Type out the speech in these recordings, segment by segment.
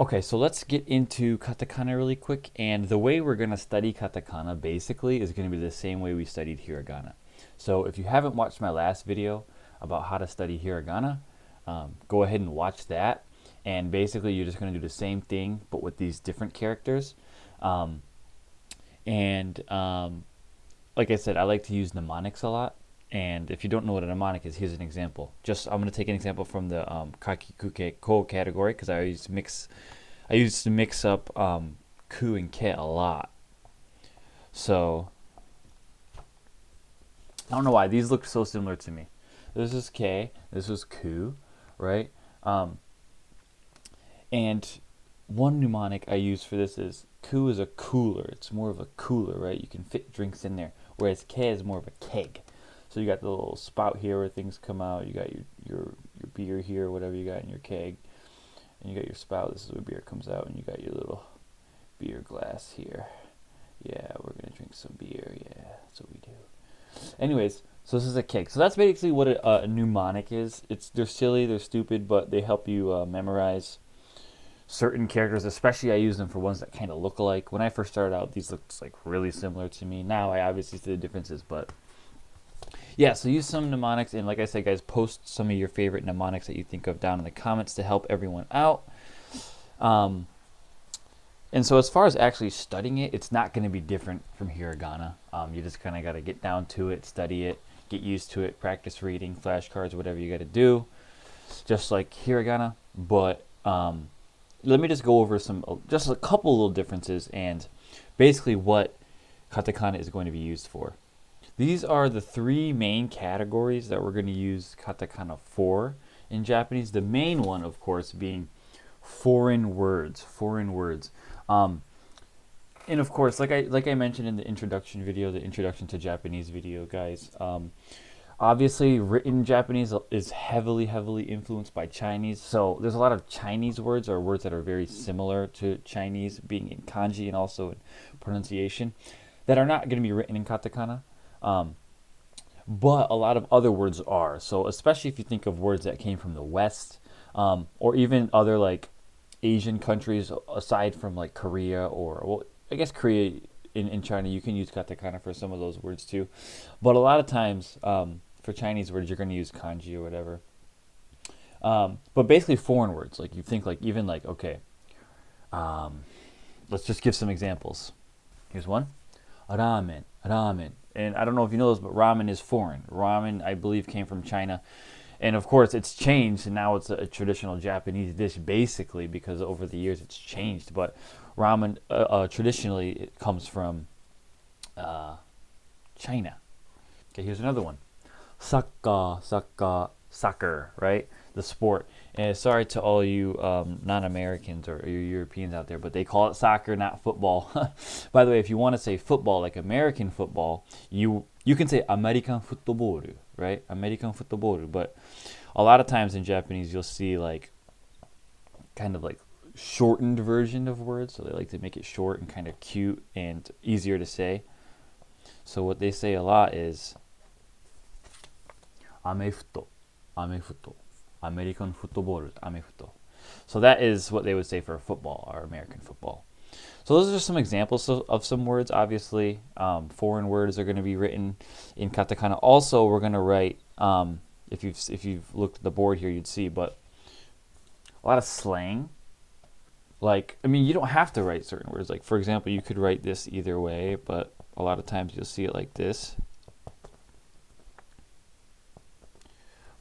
Okay, so let's get into katakana really quick. And the way we're going to study katakana basically is going to be the same way we studied hiragana. So if you haven't watched my last video about how to study hiragana, go ahead and watch that. And basically, you're just going to do the same thing, but with these different characters. Um, and like I said, I like to use mnemonics a lot. And if you don't know what a mnemonic is, here's an example. Just I'm going to take an example from the kakikuke ko category because I used to mix up ku and ke a lot. So I don't know why these look so similar to me. This is ke, this is ku, right? Um, and one mnemonic I use for this is ku is a cooler. It's more of a cooler, right? You can fit drinks in there. Whereas ke is more of a keg. So you got the little spout here where things come out. You got your beer here, whatever you got in your keg, and you got your spout. This is where beer comes out, and you got your little beer glass here. Yeah, we're gonna drink some beer. Yeah, that's what we do. Anyways, so this is a keg. So that's basically what a mnemonic is. They're silly, they're stupid, but they help you memorize certain characters. Especially, I use them for ones that kind of look alike. When I first started out, these looked like really similar to me. Now I obviously see the differences, but yeah. So use some mnemonics, and like I said, guys, post some of your favorite mnemonics that you think of down in the comments to help everyone out. Um, And so, as far as actually studying it, it's not going to be different from hiragana. You just kind of got to get down to it, study it, get used to it, practice reading, flashcards, whatever you got to do, just like hiragana. But let me just go over just a couple little differences and basically what katakana is going to be used for. These are the three main categories that we're going to use katakana for in Japanese. The main one, of course, being foreign words. Foreign words. Um, and of course, like I mentioned in the introduction video, the introduction to Japanese video, guys. Obviously, written Japanese is heavily influenced by Chinese. So there's a lot of Chinese words or words that are very similar to Chinese, being in kanji and also in pronunciation, that are not going to be written in katakana. Um, but a lot of other words are. So especially if you think of words that came from the West, or even other like Asian countries aside from like Korea or well, I guess Korea in China you can use katakana for some of those words too, but a lot of times for Chinese words you're going to use kanji or whatever. But basically foreign words like you think like even like okay, um, let's just give some examples. Here's one: ramen, ramen. And I don't know if you know this, but ramen is foreign. Ramen, I believe, came from China. And of course, it's changed, and now it's traditional Japanese dish, basically, because over the years it's changed. But ramen, traditionally, it comes from uh, China. Okay, here's another one: soccer, right? The sport. And sorry to all you non-Americans or your Europeans out there, but they call it soccer, not football. By the way, if you want to say football, like American football, you can say American football, right? American football. But a lot of times in Japanese, you'll see like kind of like shortened version of words. So they like to make it short and kind of cute and easier to say. So what they say a lot is amefuto, amefuto, American football, amefuto. So that is what they would say for football or American football. So those are just some examples of some words. Obviously, foreign words are going to be written in katakana. Also, we're going to write. If you've looked at the board here, you'd see, but a lot of slang. Like, I mean, you don't have to write certain words. Like, for example, you could write this either way, but a lot of times you'll see it like this.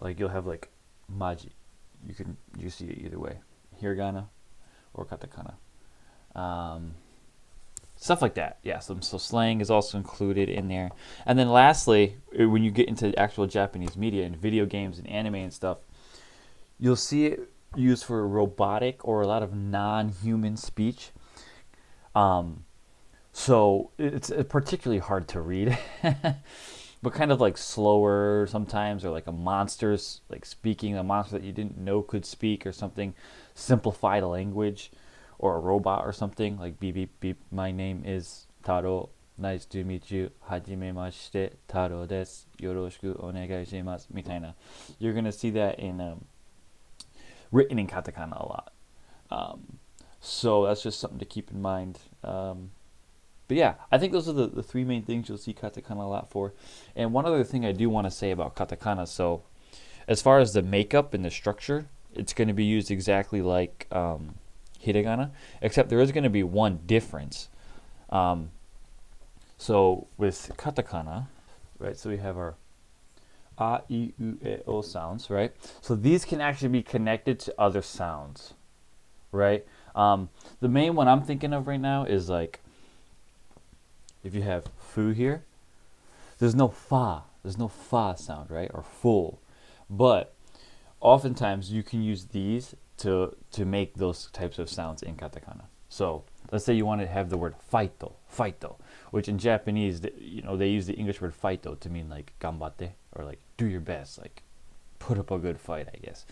Like you'll have like maji. You see it either way, hiragana or katakana. Um, Stuff like that. Yeah, so slang is also included in there. And then lastly, when you get into actual Japanese media and video games and anime and stuff, you'll see it used for robotic or a lot of non-human speech. Um, so it's particularly hard to read, but kind of like slower sometimes, or like a monster's like speaking, a monster that you didn't know could speak or something, simplified language, or a robot or something like beep beep beep. My name is Taro. Nice to meet you. Hajimemashite. Taro desu. Yoroshiku onegai shimasu. Mitaina. You're gonna see that in written in katakana a lot. Um, So that's just something to keep in mind. But yeah, I think those are the three main things you'll see katakana a lot for. And one other thing I do want to say about katakana, so as far as the makeup and the structure, it's going to be used exactly like hiragana, except there is going to be one difference. Um, so with katakana, right, so we have our a, I, U, E, O sounds, right? So these can actually be connected to other sounds, right? The main one I'm thinking of right now is like, if you have fu here, there's no fa. There's no fa sound, right? Or full. But oftentimes you can use these to make those types of sounds in katakana. So let's say you want to have the word faito, faito, which in Japanese, they use the English word faito to mean like ganbatte, or like do your best, like put up a good fight, I guess.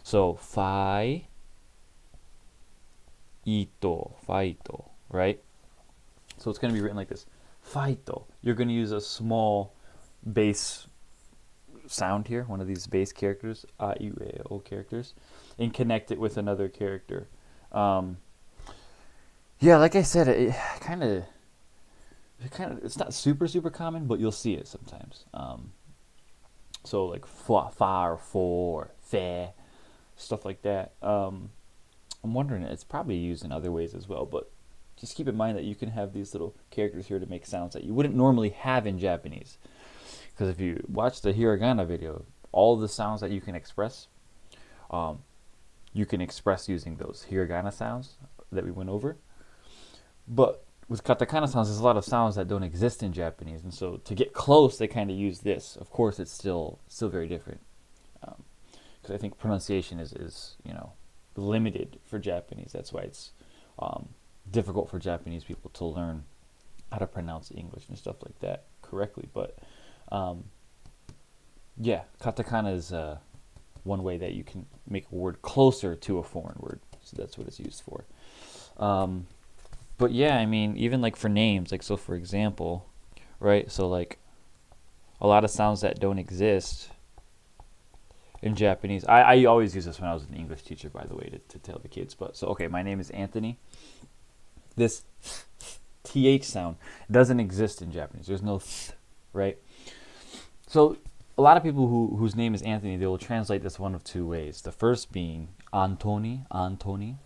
So fai, ito, faito, right? So it's going to be written like this. Faito. You're going to use a small bass sound here, one of these bass characters, a, I, U, E, O characters, and connect it with another character. Yeah, like I said, it's not super common, but you'll see it sometimes. So like fa, or fo, or fe, stuff like that. I'm wondering, it's probably used in other ways as well, but just keep in mind that you can have these little characters here to make sounds that you wouldn't normally have in Japanese. Because if you watch the hiragana video, all the sounds that you can express using those hiragana sounds that we went over. But with katakana sounds, there's a lot of sounds that don't exist in Japanese, and so to get close, they kind of use this. Of course, it's still very different, because I think pronunciation is limited for Japanese. That's why it's difficult for Japanese people to learn how to pronounce English and stuff like that correctly. But yeah, katakana is one way that you can make a word closer to a foreign word. So that's what it's used for. But yeah, I mean, even like for names, like so for example, right? So like a lot of sounds that don't exist in Japanese. I always use this when I was an English teacher, by the way, to tell the kids. But so okay, my name is Anthony. This th sound doesn't exist in Japanese. There's no th, right? So a lot of people whose name is Anthony, they will translate this one of two ways. The first being Antoni.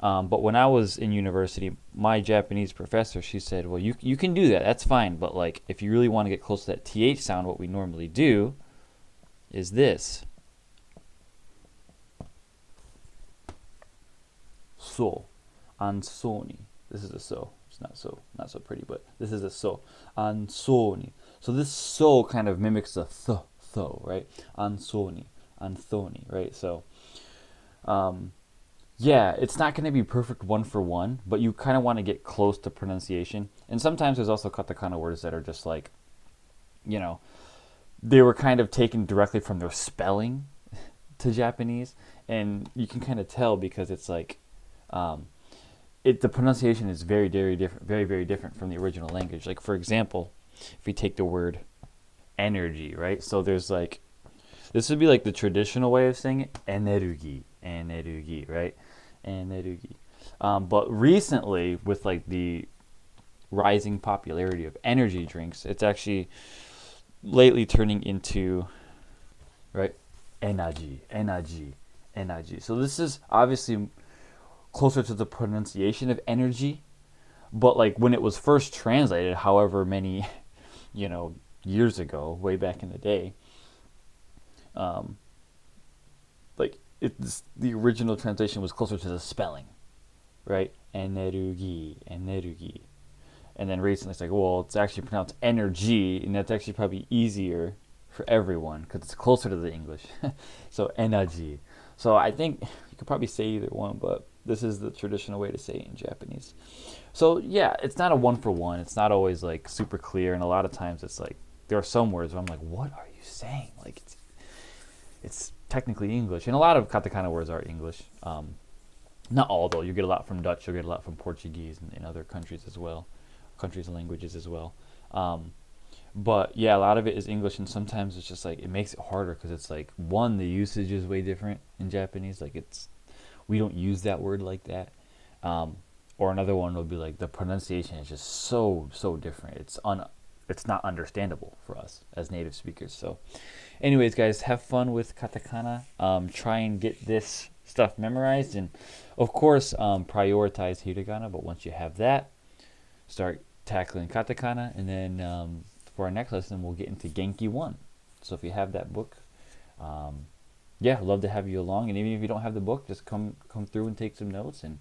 But when I was in university, my Japanese professor, she said, well, you can do that. That's fine. But like, if you really want to get close to that th sound, what we normally do is this. So, ansoni. This is a so. It's not so pretty, but this is a so. Ansoni. So this so kind of mimics the tho, right? Ansoni, anthoni, right? So, yeah, it's not going to be perfect one for one, but you kind of want to get close to pronunciation. And sometimes there's also katakana words that are just like, they were kind of taken directly from their spelling to Japanese, and you can kind of tell because it's like, the pronunciation is very very different from the original language. Like for example, if we take the word energy, right? So there's like, this would be like the traditional way of saying it, energy, right? Energy. But recently, with like the rising popularity of energy drinks, it's actually lately turning into, right, energy. So this is obviously closer to the pronunciation of energy, but like when it was first translated, however many, years ago, way back in the day, like the original translation was closer to the spelling, right? Energy. And then recently it's like, well, it's actually pronounced energy, and that's actually probably easier for everyone because it's closer to the English. So energy. So I think you could probably say either one, but this is the traditional way to say it in Japanese. So yeah, it's not a one for one. It's not always like super clear, and a lot of times it's like there are some words where I'm like, what are you saying? Like it's technically English, and a lot of katakana words are English. Not all though. You get a lot from Dutch. You'll get a lot from Portuguese and other countries as well, countries and languages as well. But yeah, a lot of it is English, and sometimes it's just like it makes it harder because it's like, one, the usage is way different in Japanese. Like we don't use that word like that. Or another one will be like the pronunciation is just so different. It's not understandable for us as native speakers. So, anyways, guys, have fun with katakana. Try and get this stuff memorized, and of course, prioritize hiragana. But once you have that, start tackling katakana, and then for our next lesson, we'll get into Genki 1. So if you have that book, yeah, I'd love to have you along. And even if you don't have the book, just come through and take some notes and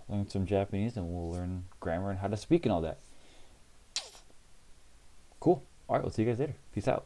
learn some Japanese, and we'll learn grammar and how to speak and all that. Cool. All right, we'll see you guys later. Peace out.